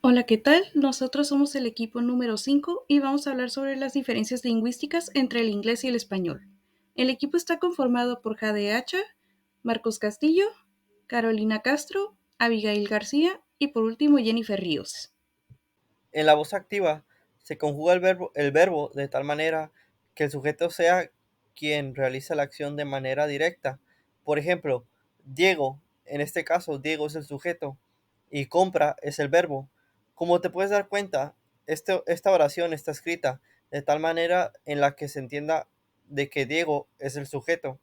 Hola, ¿qué tal? Nosotros somos el equipo número 5 y vamos a hablar sobre las diferencias lingüísticas entre el inglés y el español. El equipo está conformado por Jade Hacha, Marcos Castillo, Carolina Castro, Abigail García y por último Jennifer Ríos. En la voz activa se conjuga el verbo de tal manera que el sujeto sea quien realiza la acción de manera directa. Por ejemplo, Diego, en este caso Diego es el sujeto y compra es el verbo. Como te puedes dar cuenta, esta oración está escrita de tal manera en la que se entienda de que Diego es el sujeto.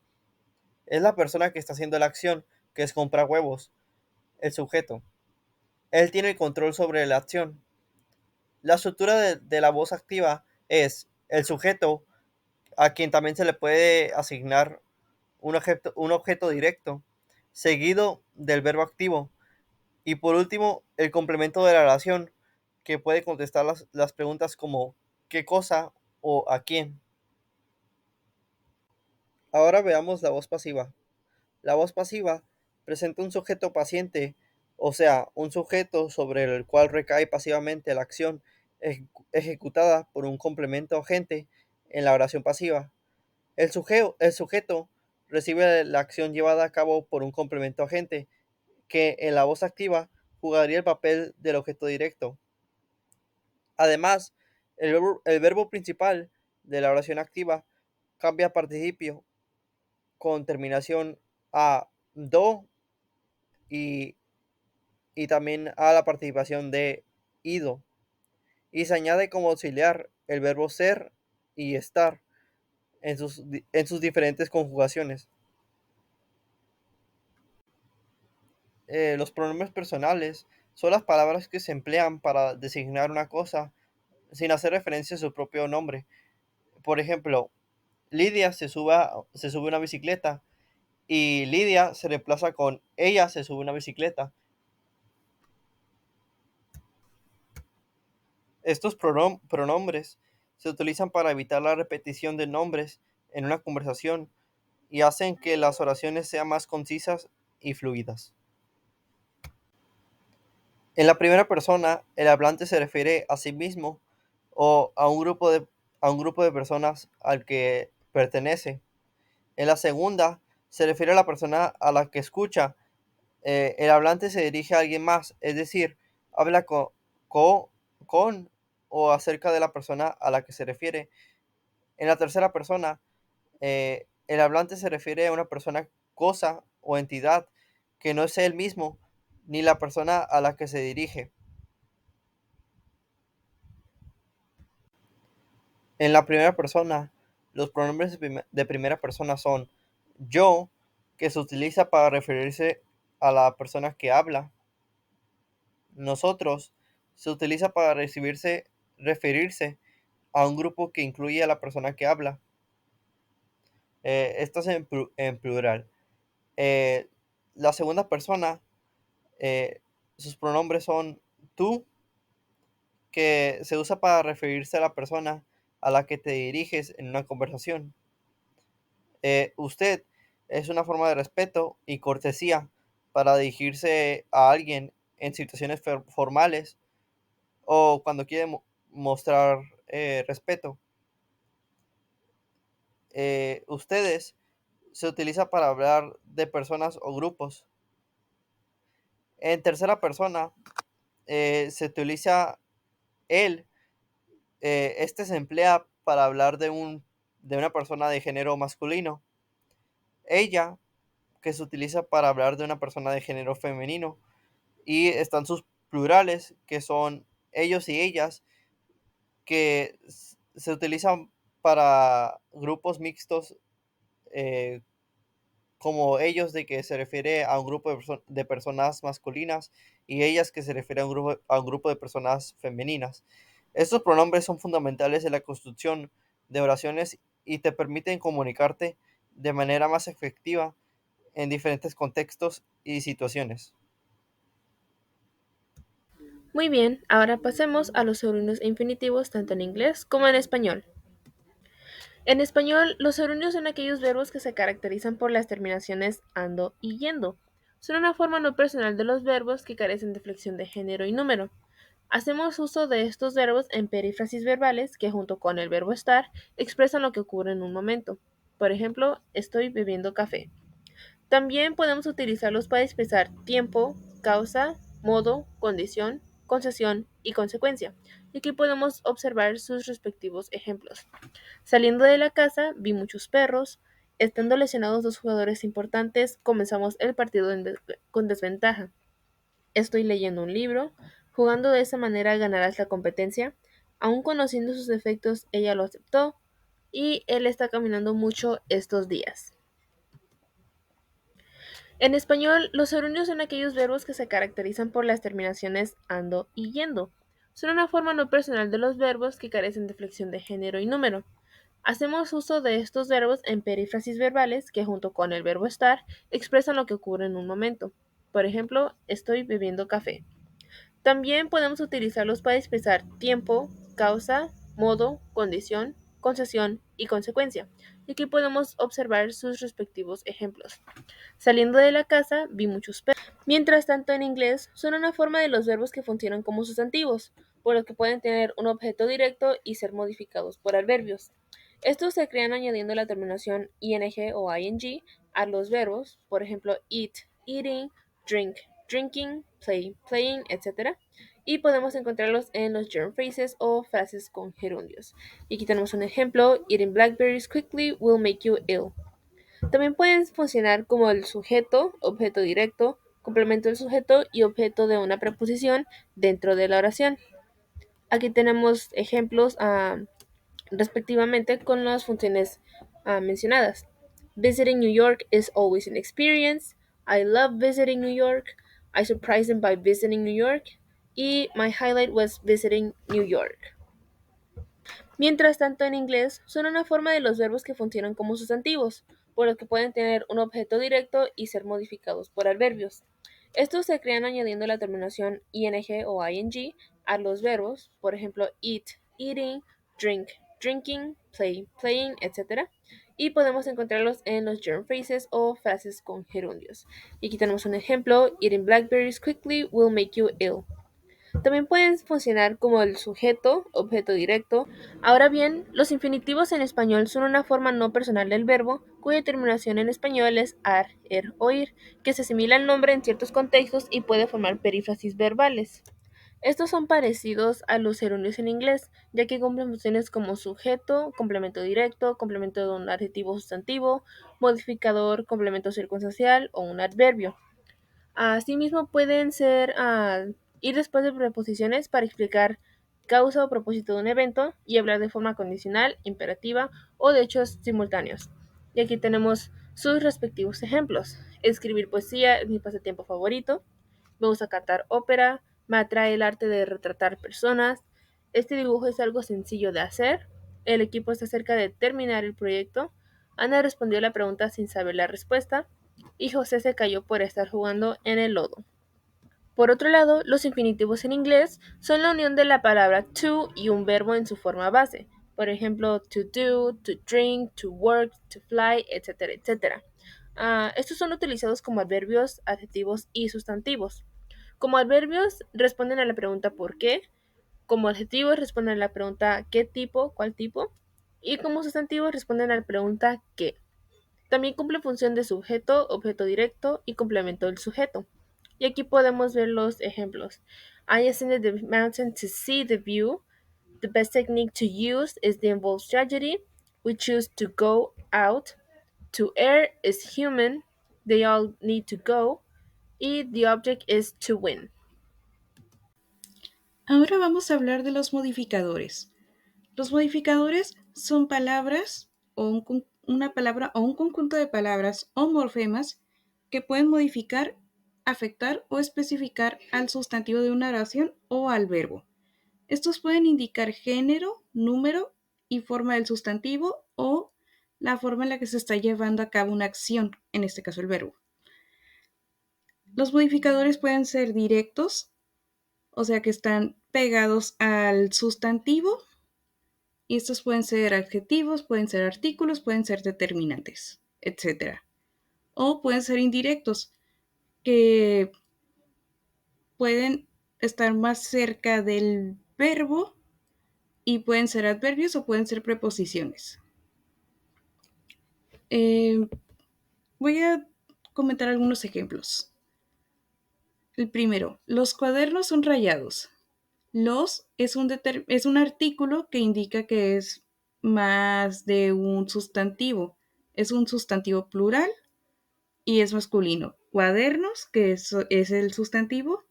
Es la persona que está haciendo la acción, que es comprar huevos, el sujeto. Él tiene el control sobre la acción. La estructura de la voz activa es el sujeto, a quien también se le puede asignar un objeto directo, seguido del verbo activo, y por último el complemento de la oración, que puede contestar las preguntas como ¿qué cosa? O ¿a quién? Ahora veamos la voz pasiva. La voz pasiva presenta un sujeto paciente, o sea, un sujeto sobre el cual recae pasivamente la acción ejecutada por un complemento agente en la oración pasiva. El sujeto recibe la acción llevada a cabo por un complemento agente, que en la voz activa jugaría el papel del objeto directo. Además, el verbo principal de la oración activa cambia a participio con terminación a do y también a la participación de ido, y se añade como auxiliar el verbo ser y estar en sus diferentes conjugaciones. Los pronombres personales son las palabras que se emplean para designar una cosa sin hacer referencia a su propio nombre. Por ejemplo, Lidia se sube a una bicicleta y Lidia se reemplaza con ella se sube a una bicicleta. Estos pronombres se utilizan para evitar la repetición de nombres en una conversación y hacen que las oraciones sean más concisas y fluidas. En la primera persona, el hablante se refiere a sí mismo o a un grupo de personas al que pertenece. En la segunda, se refiere a la persona a la que escucha. El hablante se dirige a alguien más, es decir, habla co- con o acerca de la persona a la que se refiere. En la tercera persona, el hablante se refiere a una persona, cosa o entidad que no es él mismo ni la persona a la que se dirige. En la primera persona, los pronombres de primera persona son yo, que se utiliza para referirse a la persona que habla; nosotros, se utiliza para referirse a un grupo que incluye a la persona que habla. Esto es en plural. Eh, la segunda persona, eh, sus pronombres son tú, que se usa para referirse a la persona a la que te diriges en una conversación. Usted es una forma de respeto y cortesía para dirigirse a alguien en situaciones formales o cuando quiere mostrar respeto. Ustedes se utiliza para hablar de personas o grupos. En tercera persona se utiliza él. Este se emplea para hablar de una persona de género masculino. Ella, que se utiliza para hablar de una persona de género femenino. Y están sus plurales, que son ellos y ellas, que se utilizan para grupos mixtos, eh, como ellos, de que se refiere a un grupo de personas masculinas, y ellas, que se refiere a un grupo de personas femeninas. Estos pronombres son fundamentales en la construcción de oraciones y te permiten comunicarte de manera más efectiva en diferentes contextos y situaciones. Muy bien, ahora pasemos a los sobrinos e infinitivos tanto en inglés como en español. En español, los sobrinos son aquellos verbos que se caracterizan por las terminaciones ando y yendo. Son una forma no personal de los verbos que carecen de flexión de género y número. Hacemos uso de estos verbos en perífrasis verbales que junto con el verbo estar expresan lo que ocurre en un momento. Por ejemplo, estoy bebiendo café. También podemos utilizarlos para expresar tiempo, causa, modo, condición, concesión y consecuencia. Y aquí podemos observar sus respectivos ejemplos. Saliendo de la casa, vi muchos perros. Estando lesionados dos jugadores importantes, comenzamos el partido con desventaja. Estoy leyendo un libro. Jugando de esa manera ganarás la competencia. Aún conociendo sus defectos, ella lo aceptó. Y él está caminando mucho estos días. En español, los gerundios son aquellos verbos que se caracterizan por las terminaciones ando y yendo. Son una forma no personal de los verbos que carecen de flexión de género y número. Hacemos uso de estos verbos en perífrasis verbales que junto con el verbo estar expresan lo que ocurre en un momento. Por ejemplo, estoy bebiendo café. También podemos utilizarlos para expresar tiempo, causa, modo, condición, concesión y consecuencia. Y aquí podemos observar sus respectivos ejemplos. Saliendo de la casa, vi muchos perros. Mientras tanto, en inglés, son una forma de los verbos que funcionan como sustantivos, por lo que pueden tener un objeto directo y ser modificados por adverbios. Estos se crean añadiendo la terminación ing o ing a los verbos, por ejemplo, eat, eating, drink, drinking, play, playing, etc. Y podemos encontrarlos en los germ phrases o frases con gerundios. Y aquí tenemos un ejemplo: eating blackberries quickly will make you ill. También pueden funcionar como el sujeto, objeto directo, complemento del sujeto y objeto de una preposición dentro de la oración. Aquí tenemos ejemplos respectivamente con las funciones mencionadas. Visiting New York is always an experience. I love visiting New York. I surprised them by visiting New York. Y my highlight was visiting New York. Mientras tanto, en inglés, son una forma de los verbos que funcionan como sustantivos, por lo que pueden tener un objeto directo y ser modificados por adverbios. Estos se crean añadiendo la terminación ing o ing a los verbos, por ejemplo, eat, eating, drink, drinking, play, playing, etc. Y podemos encontrarlos en los germ phrases o frases con gerundios. Y aquí tenemos un ejemplo: eating blackberries quickly will make you ill. También pueden funcionar como el sujeto, objeto directo. Ahora bien, los infinitivos en español son una forma no personal del verbo, cuya terminación en español es ar, er o ir, que se asimila al nombre en ciertos contextos y puede formar perífrasis verbales. Estos son parecidos a los gerundios en inglés, ya que cumplen funciones como sujeto, complemento directo, complemento de un adjetivo sustantivo, modificador, complemento circunstancial o un adverbio. Asimismo, pueden ser ir después de preposiciones para explicar causa o propósito de un evento y hablar de forma condicional, imperativa o de hechos simultáneos. Y aquí tenemos sus respectivos ejemplos. Escribir poesía es mi pasatiempo favorito. Me gusta cantar ópera. Me atrae el arte de retratar personas. Este dibujo es algo sencillo de hacer. El equipo está cerca de terminar el proyecto. Ana respondió la pregunta sin saber la respuesta y José se cayó por estar jugando en el lodo. Por otro lado, los infinitivos en inglés son la unión de la palabra to y un verbo en su forma base. Por ejemplo, to do, to drink, to work, to fly, etcétera, etcétera. Estos son utilizados como adverbios, adjetivos y sustantivos. Como adverbios responden a la pregunta ¿por qué? Como adjetivos responden a la pregunta ¿qué tipo? ¿Cuál tipo? Y como sustantivos responden a la pregunta ¿qué? También cumple función de sujeto, objeto directo y complemento del sujeto. Y aquí podemos ver los ejemplos. I ascended the mountain to see the view. The best technique to use is the involved strategy. We choose to go out. To err is human. They all need to go. Y the object is to win. Ahora vamos a hablar de los modificadores. Los modificadores son palabras o una palabra o un conjunto de palabras o morfemas que pueden modificar, afectar o especificar al sustantivo de una oración o al verbo. Estos pueden indicar género, número y forma del sustantivo o la forma en la que se está llevando a cabo una acción, en este caso el verbo. Los modificadores pueden ser directos, o sea que están pegados al sustantivo, y estos pueden ser adjetivos, pueden ser artículos, pueden ser determinantes, etc. O pueden ser indirectos, que pueden estar más cerca del verbo y pueden ser adverbios o pueden ser preposiciones. Voy a comentar algunos ejemplos. El primero, los cuadernos son rayados. Los es un artículo que indica que es más de un sustantivo. Es un sustantivo plural y es masculino. Cuadernos, que es el sustantivo,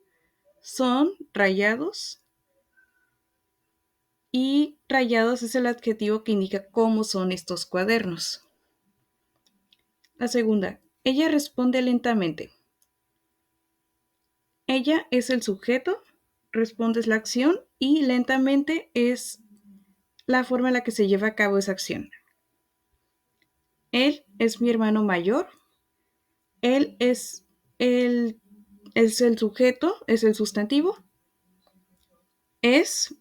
son rayados y rayados es el adjetivo que indica cómo son estos cuadernos. La segunda, ella responde lentamente. Ella es el sujeto, responde es la acción y lentamente es la forma en la que se lleva a cabo esa acción. Él es mi hermano mayor. Él es el sujeto, es el sustantivo. Es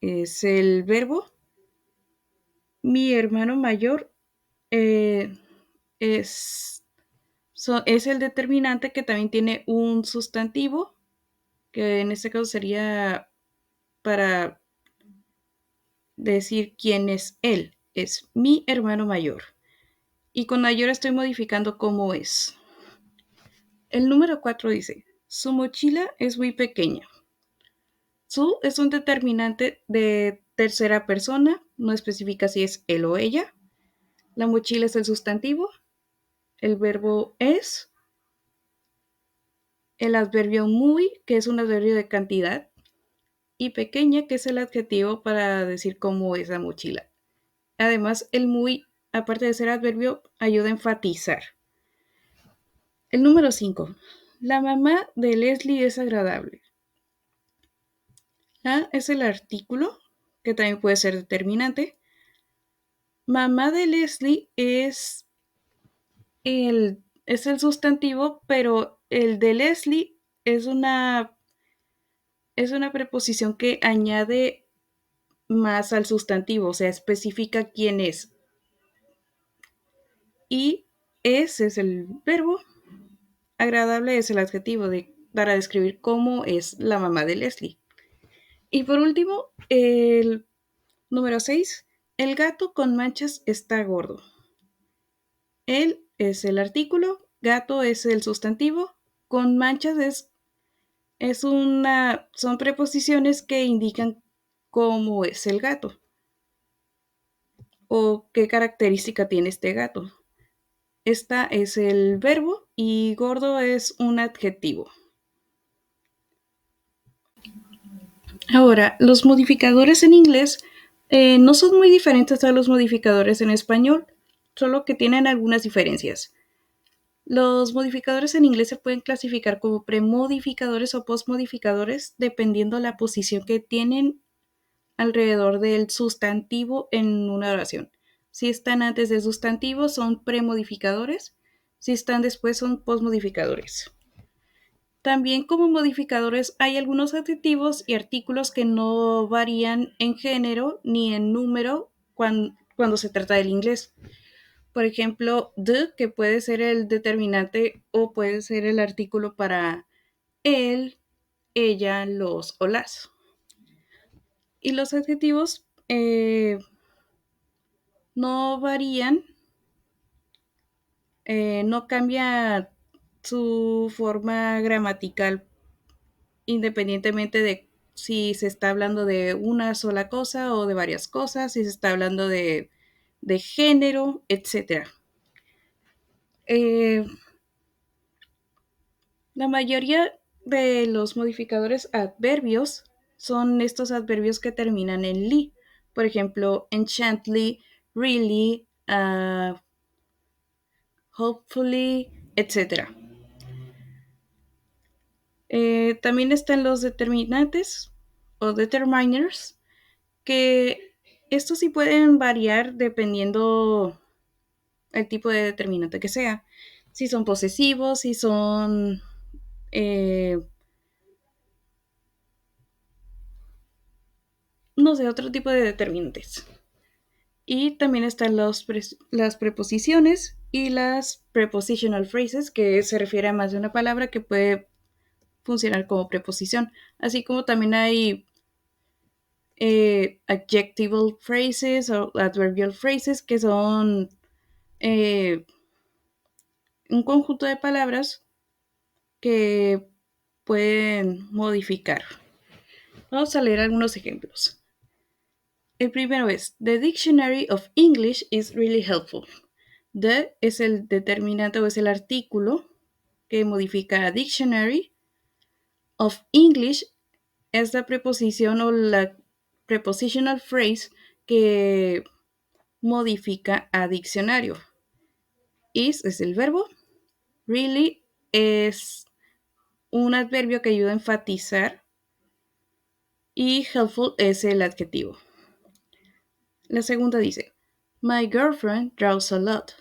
el verbo. Mi hermano mayor es el determinante que también tiene un sustantivo, que en este caso sería para decir quién es él. Es mi hermano mayor. Y con mayor estoy modificando cómo es. El número 4 dice, su mochila es muy pequeña. Su es un determinante de tercera persona, no especifica si es él o ella. La mochila es el sustantivo. El verbo es. El adverbio muy, que es un adverbio de cantidad. Y pequeña, que es el adjetivo para decir cómo es la mochila. Además, el muy, aparte de ser adverbio, ayuda a enfatizar. El número 5. La mamá de Leslie es agradable. La es el artículo, que también puede ser determinante. Mamá de Leslie es el sustantivo, pero el de Leslie es una preposición que añade más al sustantivo, o sea, especifica quién es. Y es el verbo, agradable es el adjetivo para describir cómo es la mamá de Leslie. Y por último, el número 6, el gato con manchas está gordo. Él es el artículo, gato es el sustantivo, con manchas son preposiciones que indican cómo es el gato o qué característica tiene este gato. Esta es el verbo y gordo es un adjetivo. Ahora, los modificadores en inglés no son muy diferentes a los modificadores en español, solo que tienen algunas diferencias. Los modificadores en inglés se pueden clasificar como premodificadores o postmodificadores dependiendo la posición que tienen alrededor del sustantivo en una oración. Si están antes del sustantivo son premodificadores, si están después son postmodificadores. También como modificadores hay algunos adjetivos y artículos que no varían en género ni en número cuando se trata del inglés. Por ejemplo, the, que puede ser el determinante o puede ser el artículo para él, ella, los o las. Y los adjetivos no varían, no cambia su forma gramatical independientemente de si se está hablando de una sola cosa o de varias cosas, si se está hablando de género, etc. La mayoría de los modificadores adverbios son estos adverbios que terminan en "ly". Por ejemplo, enchantly, really, hopefully, etc. También están los determinantes o determiners, que estos sí pueden variar dependiendo el tipo de determinante que sea. Si son posesivos, si son no sé, otro tipo de determinantes. Y también están las preposiciones y las prepositional phrases, que se refiere a más de una palabra que puede funcionar como preposición, así como también hay adjectival phrases o adverbial phrases, que son un conjunto de palabras que pueden modificar. Vamos a leer algunos ejemplos. El primero es: The dictionary of English is really helpful. The es el determinante o es el artículo que modifica a dictionary. Of English es la preposición o la prepositional phrase que modifica a diccionario. Is es el verbo. Really es un adverbio que ayuda a enfatizar. Y helpful es el adjetivo. La segunda dice: My girlfriend draws a lot.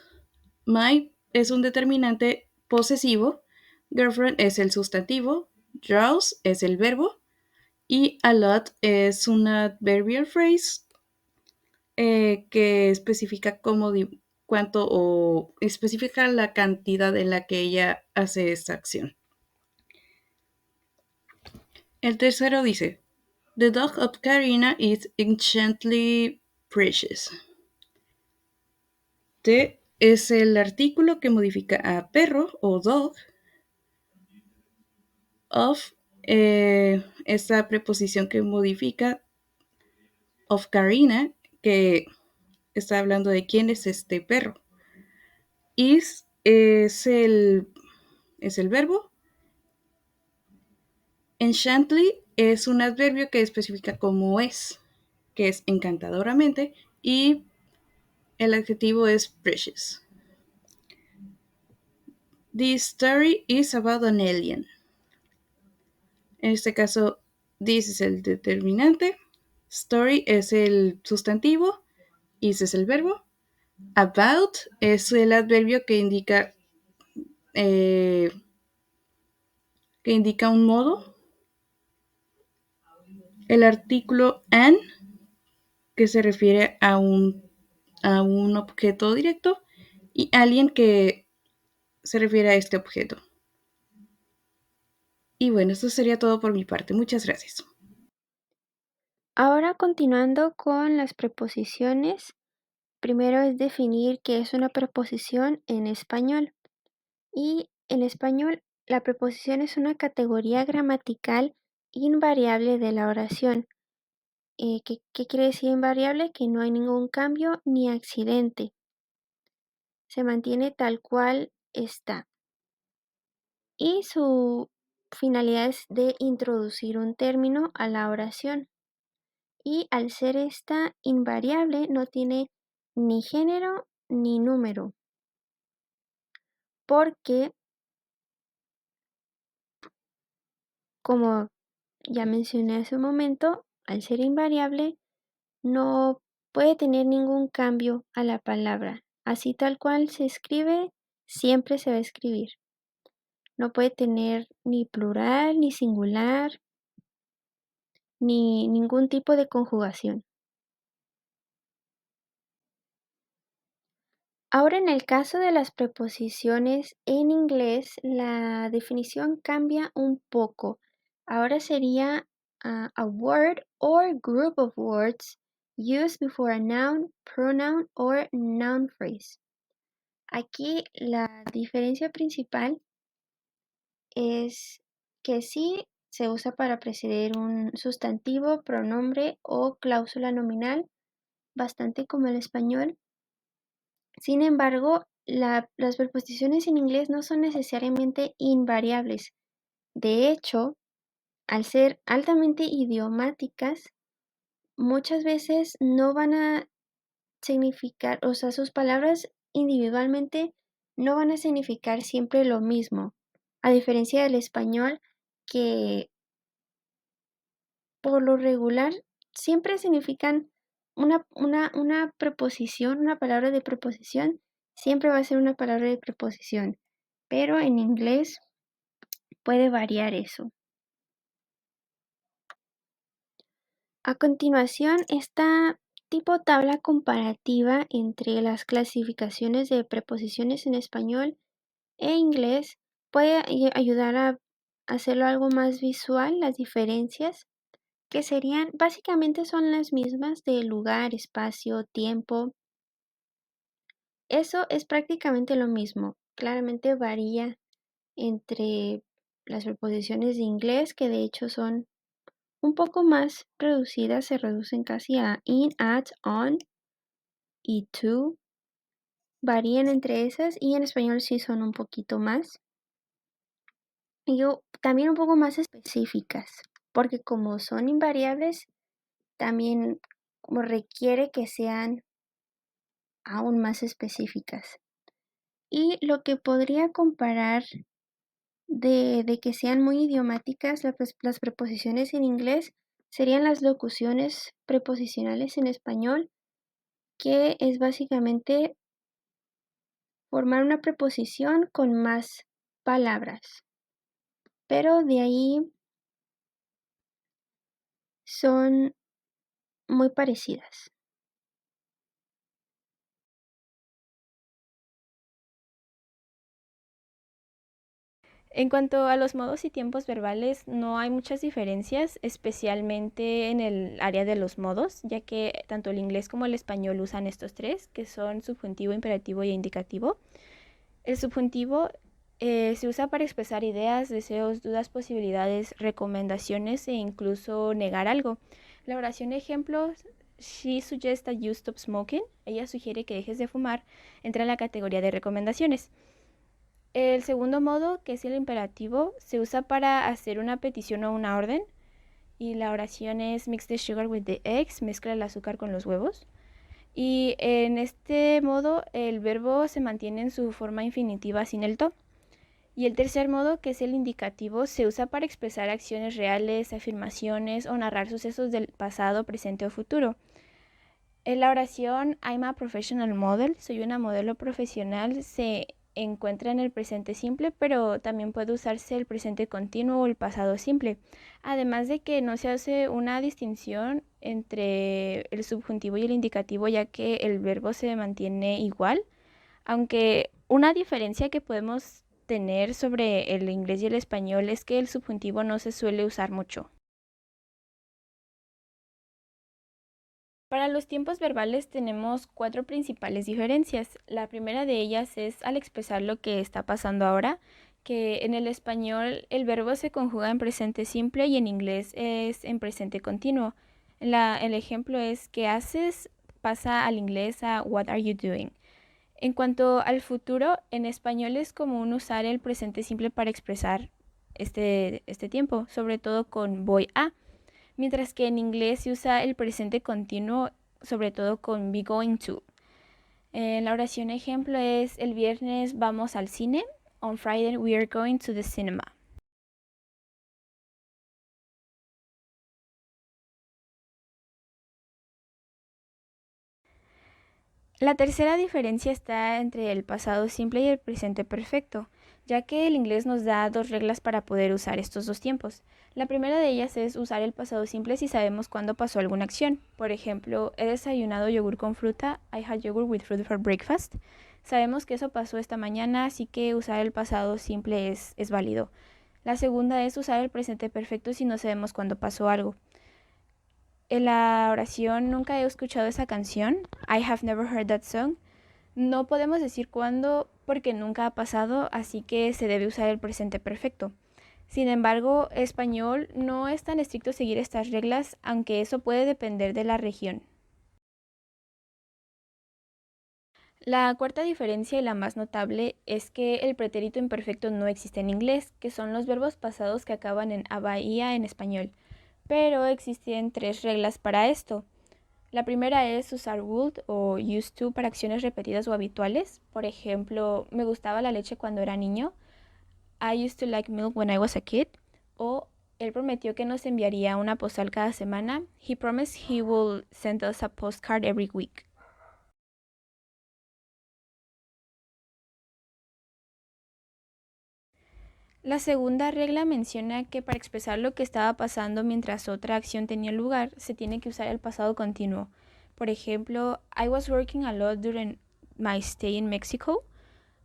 My es un determinante posesivo. Girlfriend es el sustantivo. Draws es el verbo. Y a lot es una adverbial phrase que especifica cuánto o especifica la cantidad en la que ella hace esta acción. El tercero dice: The dog of Karina is enchantly precious. The es el artículo que modifica a perro o dog. Of esta preposición que modifica of Karina, que está hablando de quién es este perro. Is es el verbo. Enchantly es un adverbio que especifica cómo es, que es encantadoramente, y el adjetivo es precious. This story is about an alien. En este caso, this es el determinante, story es el sustantivo, is es el verbo, about es el adverbio que indica un modo, el artículo an, que se refiere a un objeto directo, y alien, que se refiere a este objeto. Y bueno, esto sería todo por mi parte. Muchas gracias. Ahora continuando con las preposiciones, primero es definir qué es una preposición en español. Y en español, la preposición es una categoría gramatical invariable de la oración. ¿Qué quiere decir invariable? Que no hay ningún cambio ni accidente. Se mantiene tal cual está. Y su finalidad es de introducir un término a la oración. Y al ser esta invariable, no tiene ni género ni número. Porque, como ya mencioné hace un momento, al ser invariable, no puede tener ningún cambio a la palabra. Así tal cual se escribe, siempre se va a escribir. No puede tener ni plural, ni singular, ni ningún tipo de conjugación. Ahora, en el caso de las preposiciones en inglés, la definición cambia un poco. Ahora sería a word or group of words used before a noun, pronoun or noun phrase. Aquí la diferencia principal es que sí se usa para preceder un sustantivo, pronombre o cláusula nominal, bastante como el español. Sin embargo, las preposiciones en inglés no son necesariamente invariables. De hecho, al ser altamente idiomáticas, muchas veces no van a significar, o sea, sus palabras individualmente no van a significar siempre lo mismo, a diferencia del español, que por lo regular siempre significan una preposición, una palabra de preposición, siempre va a ser una palabra de preposición, pero en inglés puede variar eso. A continuación, esta tipo tabla comparativa entre las clasificaciones de preposiciones en español e inglés puede ayudar a hacerlo algo más visual, las diferencias, que serían, básicamente son las mismas de lugar, espacio, tiempo. Eso es prácticamente lo mismo. Claramente varía entre las preposiciones de inglés, que de hecho son un poco más reducidas, se reducen casi a in, at, on y to. Varían entre esas y en español sí son un poquito más. Y también un poco más específicas, porque como son invariables, también como requiere que sean aún más específicas. Y lo que podría comparar de que sean muy idiomáticas las preposiciones en inglés serían las locuciones preposicionales en español, que es básicamente formar una preposición con más palabras. Pero de ahí son muy parecidas. En cuanto a los modos y tiempos verbales, no hay muchas diferencias, especialmente en el área de los modos, ya que tanto el inglés como el español usan estos tres, que son subjuntivo, imperativo y indicativo. El subjuntivo se usa para expresar ideas, deseos, dudas, posibilidades, recomendaciones e incluso negar algo. La oración ejemplo, she suggests that you stop smoking, ella sugiere que dejes de fumar, entra en la categoría de recomendaciones. El segundo modo, que es el imperativo, se usa para hacer una petición o una orden. Y la oración es mix the sugar with the eggs, mezcla el azúcar con los huevos. Y en este modo el verbo se mantiene en su forma infinitiva sin el to. Y el tercer modo, que es el indicativo, se usa para expresar acciones reales, afirmaciones o narrar sucesos del pasado, presente o futuro. En la oración I'm a professional model, soy una modelo profesional, se encuentra en el presente simple, pero también puede usarse el presente continuo o el pasado simple. Además de que no se hace una distinción entre el subjuntivo y el indicativo, ya que el verbo se mantiene igual, aunque una diferencia que podemos tener sobre el inglés y el español es que el subjuntivo no se suele usar mucho. Para los tiempos verbales tenemos 4 principales diferencias. La primera de ellas es al expresar lo que está pasando ahora, que en el español el verbo se conjuga en presente simple y en inglés es en presente continuo. El ejemplo es ¿qué haces? Pasa al inglés a what are you doing? En cuanto al futuro, en español es común usar el presente simple para expresar este tiempo, sobre todo con voy a. Mientras que en inglés se usa el presente continuo, sobre todo con be going to. La oración ejemplo es el viernes vamos al cine. On Friday we are going to the cinema. La tercera diferencia está entre el pasado simple y el presente perfecto, ya que el inglés nos da 2 reglas para poder usar estos 2 tiempos. La primera de ellas es usar el pasado simple si sabemos cuándo pasó alguna acción. Por ejemplo, he desayunado yogur con fruta, I had yogurt with fruit for breakfast. Sabemos que eso pasó esta mañana, así que usar el pasado simple es válido. La segunda es usar el presente perfecto si no sabemos cuándo pasó algo. En la oración nunca he escuchado esa canción, I have never heard that song. No podemos decir cuándo porque nunca ha pasado, así que se debe usar el presente perfecto. Sin embargo, español no es tan estricto seguir estas reglas, aunque eso puede depender de la región. La cuarta diferencia y la más notable es que el pretérito imperfecto no existe en inglés, que son los verbos pasados que acaban en aba y a en español. Pero existen 3 reglas para esto. La primera es usar would o used to para acciones repetidas o habituales. Por ejemplo, me gustaba la leche cuando era niño. I used to like milk when I was a kid. O él prometió que nos enviaría una postal cada semana. He promised he will send us a postcard every week. La segunda regla menciona que para expresar lo que estaba pasando mientras otra acción tenía lugar, se tiene que usar el pasado continuo. Por ejemplo, I was working a lot during my stay in Mexico.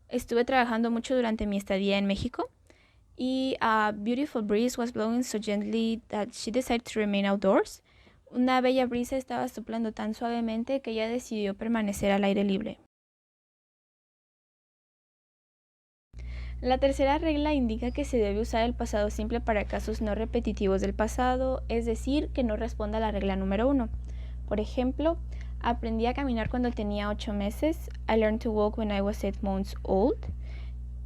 Estuve trabajando mucho durante mi estadía en México. Y a beautiful breeze was blowing so gently that she decided to remain outdoors. Una bella brisa estaba soplando tan suavemente que ella decidió permanecer al aire libre. La tercera regla indica que se debe usar el pasado simple para casos no repetitivos del pasado, es decir, que no responda a la regla número 1. Por ejemplo, aprendí a caminar cuando tenía 8 meses. I learned to walk when I was 8 months old.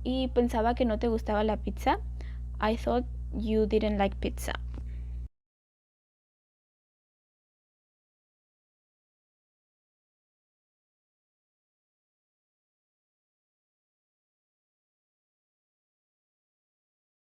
Y pensaba que no te gustaba la pizza. I thought you didn't like pizza.